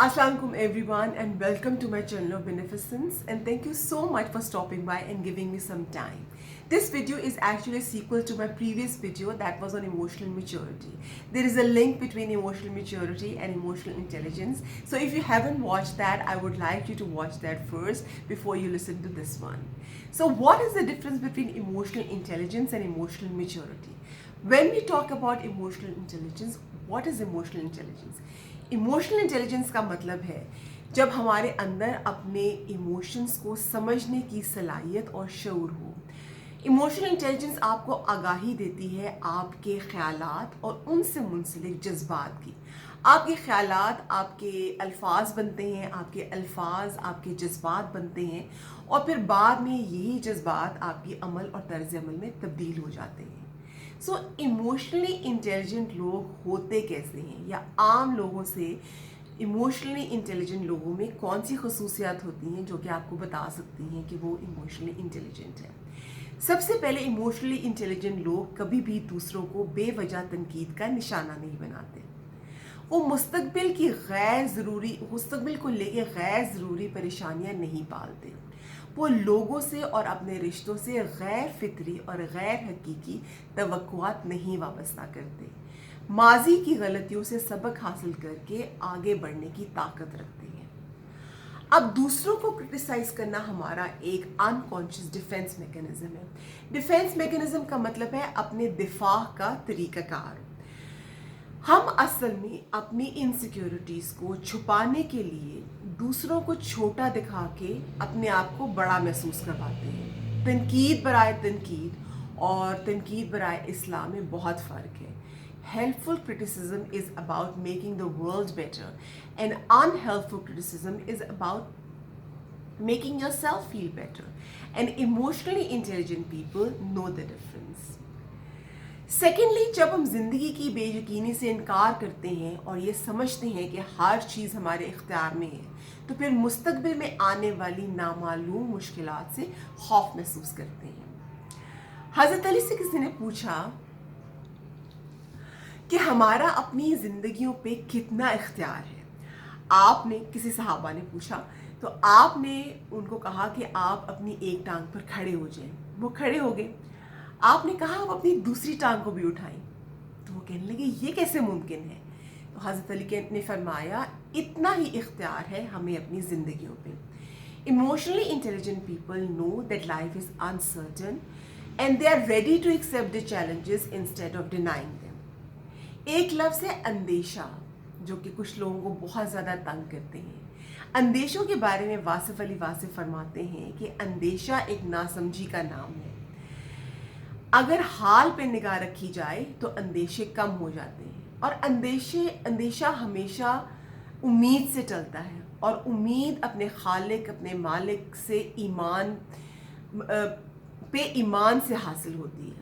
Assalamualaikum everyone and welcome to my channel of Beneficence, and thank you so much for stopping by and giving me some time. This video is actually a sequel to my previous video that was on emotional maturity. There is a link between emotional maturity and emotional intelligence. So if you haven't watched that, I would like you to watch that first before you listen to this one. So what is the difference between emotional intelligence and emotional maturity? When we talk about emotional intelligence, what is emotional intelligence? Emotional intelligence का मतलब है जब हमारे अंदर अपने emotions को समझने की सलाहियत और शऊर हो. इमोशनल इंटेलिजेंस आपको आगाही देती है आपके ख्यालात और उनसे मुंसलिक जज्बात की. आपके ख्यालात आपके अल्फाज बनते हैं, आपके अल्फाज आपके जज्बात बनते हैं और फिर बाद में यही जज्बात आपकी अमल और तर्ज अमल में तब्दील हो जाते हैं. सो इमोशनली इंटेलिजेंट लोग होते कैसे हैं, या आम लोगों से इमोशनली इंटेलिजेंट लोगों में कौन सी खसूसियात होती हैं जो कि आपको बता सकती हैं कि वो इमोशनली इंटेलिजेंट है. सबसे पहले इमोशनली इंटेलिजेंट लोग कभी भी दूसरों को बेवजह तनकीद का निशाना नहीं बनाते. वो मुस्तकबिल को लेके गैर ज़रूरी परेशानियां नहीं पालते. वो लोगों से और अपने रिश्तों से गैर फितरी और गैर हकीकी तवक्कुआत नहीं वाबस्ता करते. माजी की गलतियों से सबक हासिल करके आगे बढ़ने की ताकत रखते हैं. अब दूसरों को क्रिटिसाइज करना हमारा एक अनकॉन्शियस डिफेंस मैकेनिज्म है. डिफेंस मैकेनिज्म का मतलब है अपने दिफा का तरीक़ाकार. हम असल में अपनी इनसिक्योरिटीज़ को छुपाने के लिए दूसरों को छोटा दिखा के अपने आप को बड़ा महसूस करवाते हैं. तनकीद बराए तनकीद और तनकीद बराए इस्लाम में बहुत फ़र्क है. Helpful criticism is about making the world better and unhelpful criticism is about making yourself feel better. And emotionally intelligent people know the difference. Secondly, जब हम ज़िंदगी की बेयकीनी से इनकार करते हैं और ये समझते हैं कि हर चीज़ हमारे इख्तियार में है, तो फिर मुस्तकबिल में आने वाली नामालूम मुश्किलात से खौफ महसूस करते हैं. हज़रत अली से किसी ने पूछा कि हमारा अपनी ज़िंदगियों पे कितना इख्तियार है. आपने, किसी सहाबा ने पूछा, तो आपने उनको कहा कि आप अपनी एक टांग पर खड़े हो जाएं. वो खड़े हो गए. आपने कहा आप अपनी दूसरी टांग को भी उठाएं. तो वो कहने लगे ये कैसे मुमकिन है. तो हज़रत अली ने फरमाया इतना ही इख्तियार है हमें अपनी ज़िंदगियों पे. Emotionally intelligent people know that life is uncertain and they are ready to accept the challenges instead of denying them. एक लफ्ज़ है अंदेशा, जो कि कुछ लोगों को बहुत ज़्यादा तंग करते हैं. अंदेशों के बारे में वासिफ अली वासिफ फरमाते हैं कि अंदेशा एक नासमझी का नाम है. अगर हाल पे निगाह रखी जाए तो अंदेशे कम हो जाते हैं, और अंदेशा हमेशा उम्मीद से टलता है, और उम्मीद अपने खालिक, अपने मालिक से ईमान से हासिल होती है.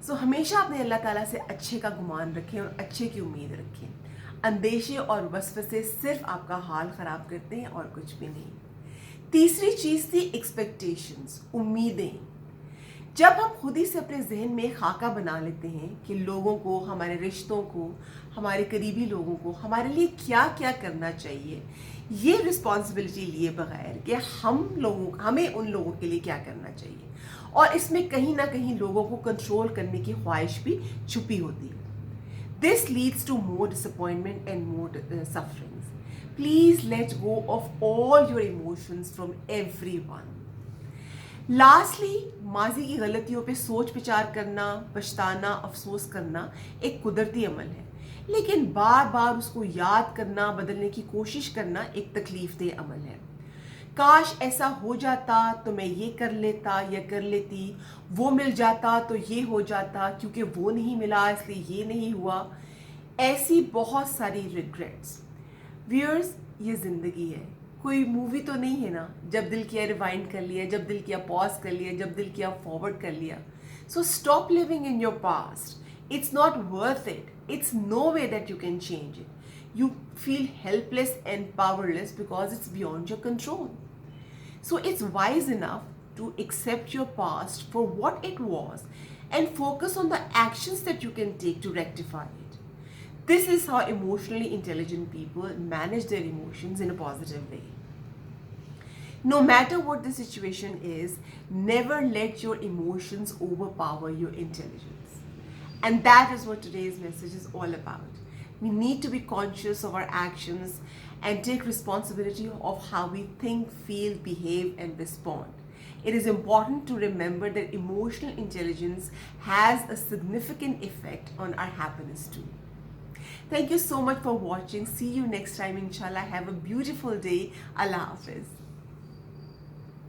सो हमेशा अपने अल्लाह ताला से अच्छे का गुमान रखें और अच्छे की उम्मीद रखें. अंदेशे और वसवसे सिर्फ आपका हाल ख़राब करते हैं और कुछ भी नहीं. तीसरी चीज़ थी एक्सपेक्टेशंस, उम्मीदें. जब हम खुद ही से अपने जहन में खाका बना लेते हैं कि लोगों को, हमारे रिश्तों को, हमारे करीबी लोगों को हमारे लिए क्या क्या करना चाहिए, ये रिस्पॉन्सिबिलिटी लिए बगैर कि हमें उन लोगों के लिए क्या करना चाहिए, और इसमें कहीं ना कहीं लोगों को कंट्रोल करने की ख्वाहिश भी छुपी होती है. This leads to more disappointment and more sufferings. Please let go of all your emotions from everyone. Lastly, माजी की गलतियों पे सोच विचार करना, पछताना, अफसोस करना एक कुदरती अमल है, लेकिन बार बार उसको याद करना, बदलने की कोशिश करना एक तकलीफ अमल है. काश ऐसा हो जाता तो मैं ये कर लेता या कर लेती, वो मिल जाता तो ये हो जाता, क्योंकि वो नहीं मिला इसलिए ये नहीं हुआ. ऐसी बहुत सारी रिग्रेट्स. व्यूअर्स, ये ज़िंदगी है, कोई मूवी तो नहीं है ना. जब दिल किया रिवाइंड कर लिया, जब दिल किया पॉज कर लिया, जब दिल किया फॉरवर्ड कर लिया. So stop living in your past. It's not worth it. It's no way that you can change it. You feel helpless and powerless because it's beyond your control. So it's wise enough to accept your past for what it was and focus on the actions that you can take to rectify it. This is how emotionally intelligent people manage their emotions in a positive way. No matter what the situation is, never let your emotions overpower your intelligence. And that is what today's message is all about. We need to be conscious of our actions and take responsibility of how we think, feel, behave, and respond. It is important to remember that emotional intelligence has a significant effect on our happiness too. Thank you so much for watching. See you next time, inshallah. Have a beautiful day. Allah Hafiz.